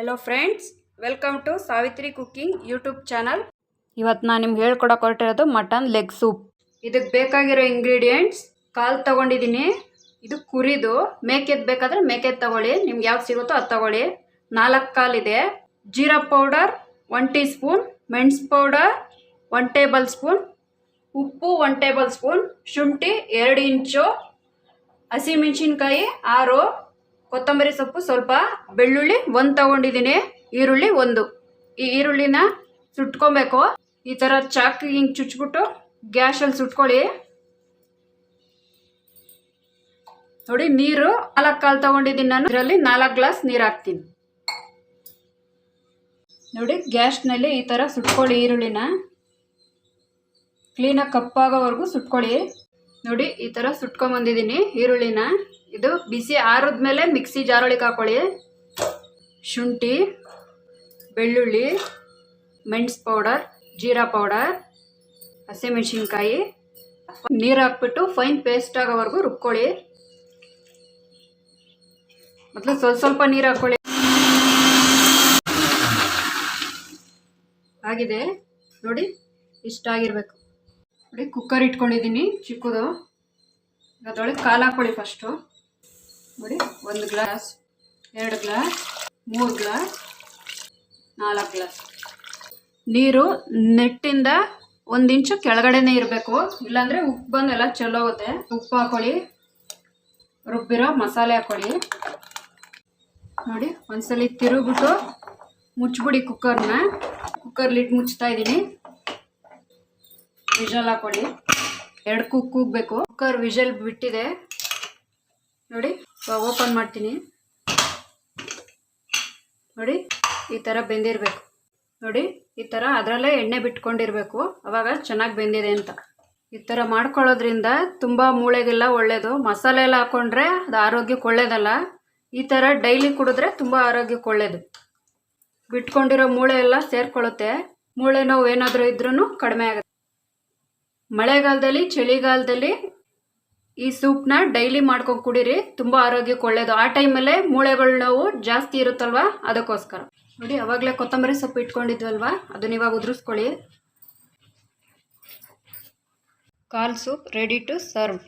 Hello friends, welcome to Savitri cooking YouTube channel. ಇವತ್ತು ನಾನು ನಿಮ್ಗೆ ಹೇಳ್ಕೊಡಕ್ಕೆ ಹೊರಟಿರೋದು ಮಟನ್ ಲೆಗ್ ಸೂಪ್. ಇದಕ್ಕೆ ಬೇಕಾಗಿರೋ ಇಂಗ್ರೀಡಿಯೆಂಟ್ಸ್: ಕಾಲು ತೊಗೊಂಡಿದ್ದೀನಿ, ಇದು ಕುರಿದು. ಮೇಕೆದು ಬೇಕಾದರೆ ಮೇಕೆದು ತಗೊಳ್ಳಿ, ನಿಮ್ಗೆ ಯಾವ್ದು ಸಿಗುತ್ತೋ ಅದು ತಗೊಳ್ಳಿ. 4 ಕಾಲಿದೆ. ಜೀರಾ ಪೌಡರ್ 1 ಟೀ ಸ್ಪೂನ್, ಮೆಣಸು ಪೌಡರ್ 1 ಟೇಬಲ್ ಸ್ಪೂನ್, ಉಪ್ಪು 1 ಟೇಬಲ್ ಸ್ಪೂನ್, ಶುಂಠಿ 2 ಇಂಚು, ಹಸಿಮೆಣಸಿನ್ಕಾಯಿ 6, ಕೊತ್ತಂಬರಿ ಸೊಪ್ಪು ಸ್ವಲ್ಪ, ಬೆಳ್ಳುಳ್ಳಿ 1 ತಗೊಂಡಿದ್ದೀನಿ, ಈರುಳ್ಳಿ 1. ಈ ಈರುಳ್ಳಿನ ಸುಟ್ಕೊಬೇಕು. ಈ ಥರ ಚಾಕು ಹಿಂಗೆ ಚುಚ್ಬಿಟ್ಟು ಗ್ಯಾಸಲ್ಲಿ ಸುಟ್ಕೊಳ್ಳಿ. ನೋಡಿ, ನೀರು 4 ಕಾಲು ತಗೊಂಡಿದ್ದೀನಿ ನಾನು. ಇದರಲ್ಲಿ 4 ಗ್ಲಾಸ್ ನೀರು ಹಾಕ್ತೀನಿ. ನೋಡಿ, ಗ್ಯಾಸ್ನಲ್ಲಿ ಈ ಥರ ಸುಟ್ಕೊಳ್ಳಿ. ಈರುಳ್ಳಿನ ಕ್ಲೀನಾಗಿ ಕಪ್ಪಾಗೋವರೆಗೂ ಸುಟ್ಕೊಳ್ಳಿ. ನೋಡಿ, ಈ ಥರ ಸುಟ್ಕೊಂಬಂದಿದ್ದೀನಿ ಈರುಳ್ಳಿನ. ಇದು ಬಿಸಿ ಆರಿದ್ಮೇಲೆ ಮಿಕ್ಸಿ ಜಾರೊಳಗೆ ಹಾಕೊಳ್ಳಿ. ಶುಂಠಿ, ಬೆಳ್ಳುಳ್ಳಿ, ಮೆಣಸು ಪೌಡರ್, ಜೀರಾ ಪೌಡರ್, ಹಸಿಮೆಣಸಿನ್ಕಾಯಿ, ನೀರು ಹಾಕ್ಬಿಟ್ಟು ಫೈನ್ ಪೇಸ್ಟ್ ಆಗೋವರೆಗೂ ರುಬ್ಕೊಳ್ಳಿ. ಮೊದಲು ಸ್ವಲ್ಪ ನೀರು ಹಾಕ್ಕೊಳ್ಳಿ. ಆಗಿದೆ ನೋಡಿ, ಇಷ್ಟಾಗಿರ್ಬೇಕು. ನೋಡಿ, ಕುಕ್ಕರ್ ಇಟ್ಕೊಂಡಿದ್ದೀನಿ ಚಿಕ್ಕದು. ಅದರೊಳಗೆ ಕಾಲು ಹಾಕ್ಕೊಳ್ಳಿ ಫಸ್ಟು. ನೋಡಿ, 1 ಗ್ಲಾಸ್, 2 ಗ್ಲಾಸ್, 3 ಗ್ಲಾಸ್, 4 ಗ್ಲಾಸ್ ನೀರು. ನೆಟ್ಟಿಂದ 1 ಇಂಚು ಕೆಳಗಡೆನೇ ಇರಬೇಕು, ಇಲ್ಲಾಂದರೆ ಉಪ್ಪು ಬಂದು ಎಲ್ಲ ಚೆಲ್ಲೋಗುತ್ತೆ. ಉಪ್ಪು ಹಾಕ್ಕೊಳ್ಳಿ. ರುಬ್ಬಿರೋ ಮಸಾಲೆ ಹಾಕ್ಕೊಳ್ಳಿ. ನೋಡಿ, ಒಂದ್ಸಲಿ ತಿರುಗಿಬಿಟ್ಟು ಮುಚ್ಚಿಬಿಡಿ ಕುಕ್ಕರ್ನ. ಕುಕ್ಕರ್ ಲಿಡ್ ಮುಚ್ತಾ ಇದ್ದೀನಿ. ವಿಷಲ್ ಹಾಕ್ಕೊಳ್ಳಿ. 2 ಕೂಗಬೇಕು. ಕುಕ್ಕರ್ ವಿಷಲ್ ಬಿಟ್ಟಿದೆ. ನೋಡಿ, ಓಪನ್ ಮಾಡ್ತೀನಿ. ನೋಡಿ, ಈ ಥರ ಬೆಂದಿರಬೇಕು. ನೋಡಿ, ಈ ಥರ ಅದರಲ್ಲೇ ಎಣ್ಣೆ ಬಿಟ್ಕೊಂಡಿರಬೇಕು. ಅವಾಗ ಚೆನ್ನಾಗಿ ಬೆಂದಿದೆ ಅಂತ. ಈ ಥರ ಮಾಡ್ಕೊಳ್ಳೋದ್ರಿಂದ ತುಂಬ ಮೂಳೆಗೆಲ್ಲ ಒಳ್ಳೆಯದು. ಮಸಾಲೆ ಎಲ್ಲ ಹಾಕ್ಕೊಂಡ್ರೆ ಅದು ಆರೋಗ್ಯಕ್ಕೆ ಒಳ್ಳೇದಲ್ಲ. ಈ ಥರ ಡೈಲಿ ಕುಡಿದ್ರೆ ತುಂಬ ಆರೋಗ್ಯಕ್ಕೆ ಒಳ್ಳೆಯದು. ಬಿಟ್ಕೊಂಡಿರೋ ಮೂಳೆ ಎಲ್ಲ ಸೇರ್ಕೊಳ್ಳುತ್ತೆ. ಮೂಳೆ ನೋವು ಏನಾದರೂ ಇದ್ರೂ ಕಡಿಮೆ ಆಗುತ್ತೆ. ಮಳೆಗಾಲದಲ್ಲಿ, ಚಳಿಗಾಲದಲ್ಲಿ ಈ ಸೂಪ್ನ ಡೈಲಿ ಮಾಡ್ಕೊಂಡು ಕುಡೀರಿ, ತುಂಬ ಆರೋಗ್ಯಕ್ಕೆ ಒಳ್ಳೆಯದು. ಆ ಟೈಮಲ್ಲೇ ಮೂಳೆಗಳ ನೋವು ಜಾಸ್ತಿ ಇರುತ್ತಲ್ವ, ಅದಕ್ಕೋಸ್ಕರ. ನೋಡಿ, ಅವಾಗಲೇ ಕೊತ್ತಂಬರಿ ಸೊಪ್ಪು ಇಟ್ಕೊಂಡಿದ್ವಲ್ವ, ಅದನ್ನ ಇವಾಗ ಉದುರಿಸ್ಕೊಳ್ಳಿ. ಕಾಲ್ ಸೂಪ್ ರೆಡಿ ಟು ಸರ್ವ್.